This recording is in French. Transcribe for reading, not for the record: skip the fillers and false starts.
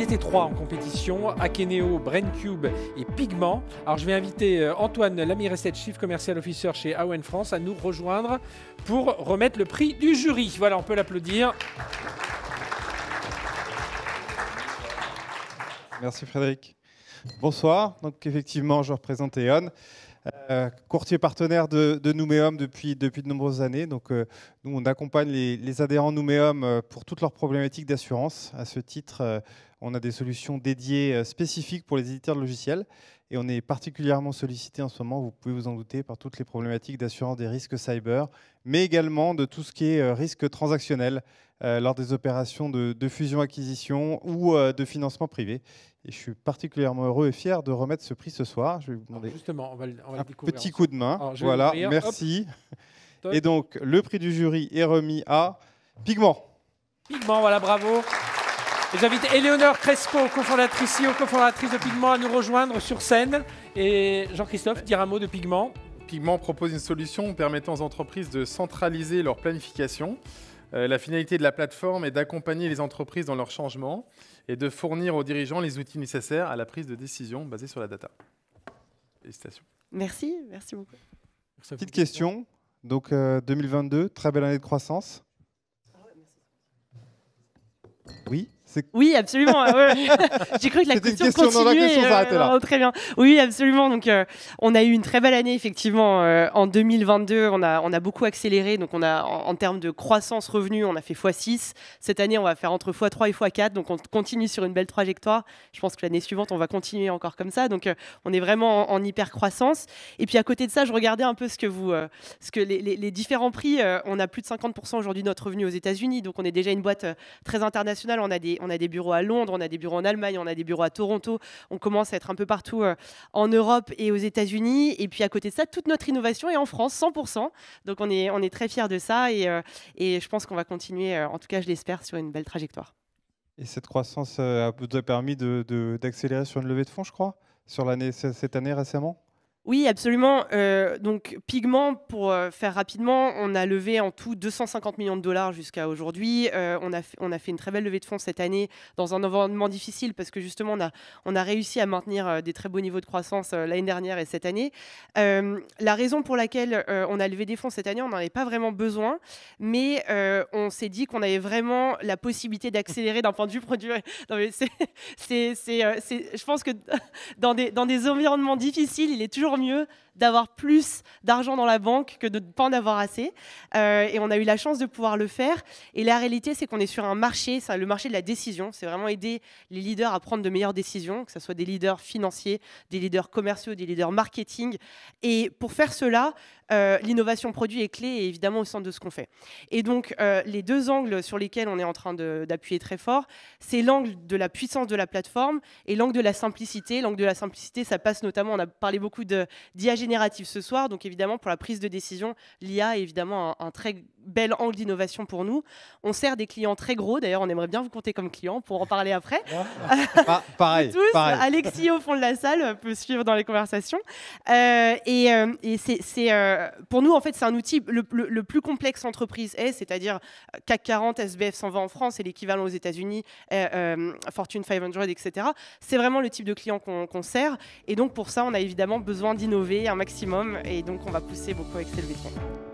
étaient 3 en compétition, Akeneo, Braincube et Pigment. Alors je vais inviter Antoine Lamiresset, Chief Commercial Officer chez AON France, à nous rejoindre pour remettre le prix du jury. Voilà, on peut l'applaudir. Merci Frédéric. Bonsoir, donc effectivement je représente E.ON, courtier partenaire de Numéum depuis de nombreuses années. Donc nous on accompagne les adhérents Numéum pour toutes leurs problématiques d'assurance. À ce titre, on a des solutions dédiées spécifiques pour les éditeurs de logiciels et on est particulièrement sollicité en ce moment, vous pouvez vous en douter, par toutes les problématiques d'assurance des risques cyber, mais également de tout ce qui est risque transactionnel lors des opérations de fusion-acquisition ou de financement privé. Et je suis particulièrement heureux et fier de remettre ce prix ce soir. Je vais vous demander justement, on va le un découvrir petit coup de main. Alors, voilà, merci. Et donc, le prix du jury est remis à Pigment. Pigment, voilà, bravo. Et j'invite Éléonore Crespo, cofondatrice de Pigment, à nous rejoindre sur scène. Et Jean-Christophe, dire un mot de Pigment. Pigment propose une solution permettant aux entreprises de centraliser leur planification. La finalité de la plateforme est d'accompagner les entreprises dans leur changement et de fournir aux dirigeants les outils nécessaires à la prise de décision basée sur la data. Félicitations. Merci, merci beaucoup. Petite question, donc 2022, très belle année de croissance. Oui. Oui, absolument. J'ai cru que la question continuait. Très bien. Oui, absolument. Donc, on a eu une très belle année, effectivement. En 2022, on a beaucoup accéléré. Donc, en termes de croissance revenu, on a fait x6. Cette année, on va faire entre x3 et x4. Donc, on continue sur une belle trajectoire. Je pense que l'année suivante, on va continuer encore comme ça. Donc, on est vraiment en hyper croissance. Et puis, à côté de ça, je regardais un peu ce que les différents prix. On a plus de 50% aujourd'hui de notre revenu aux États-Unis. Donc, on est déjà une boîte très internationale. On a des bureaux à Londres, on a des bureaux en Allemagne, on a des bureaux à Toronto. On commence à être un peu partout en Europe et aux États-Unis. Et puis à côté de ça, toute notre innovation est en France, 100%. Donc on est très fiers de ça et je pense qu'on va continuer, en tout cas je l'espère, sur une belle trajectoire. Et cette croissance vous a permis d'accélérer sur une levée de fonds, je crois, sur cette année récemment ? Oui, absolument. Donc, Pigment, pour faire rapidement, on a levé en tout 250 millions de dollars jusqu'à aujourd'hui. On a fait une très belle levée de fonds cette année dans un environnement difficile parce que justement, on a réussi à maintenir des très beaux niveaux de croissance l'année dernière et cette année. La raison pour laquelle on a levé des fonds cette année, on n'en avait pas vraiment besoin, mais on s'est dit qu'on avait vraiment la possibilité d'accélérer d'un point de vue produit. Non, mais je pense que dans des environnements difficiles, il est toujours mieux d'avoir plus d'argent dans la banque que de ne pas en avoir assez. Et on a eu la chance de pouvoir le faire. Et la réalité, c'est qu'on est sur un marché, c'est le marché de la décision. C'est vraiment aider les leaders à prendre de meilleures décisions, que ce soit des leaders financiers, des leaders commerciaux, des leaders marketing. Et pour faire cela, l'innovation produit est clé et évidemment au centre de ce qu'on fait. Et donc, les deux angles sur lesquels on est en train d'appuyer très fort, c'est l'angle de la puissance de la plateforme et l'angle de la simplicité. L'angle de la simplicité, ça passe notamment, on a parlé beaucoup d'IA générative ce soir, donc évidemment pour la prise de décision, l'IA est évidemment un très bel angle d'innovation pour nous. On sert des clients très gros, d'ailleurs on aimerait bien vous compter comme client pour en parler après. Pareil. Alexis au fond de la salle peut suivre dans les conversations. Pour nous, en fait, c'est un outil le plus complexe entreprise est, c'est-à-dire CAC 40, SBF 120 en France et l'équivalent aux États-Unis, Fortune 500, etc. C'est vraiment le type de client qu'on sert. Et donc, pour ça, on a évidemment besoin d'innover un maximum. Et donc, on va pousser beaucoup avec ces levées de fonds.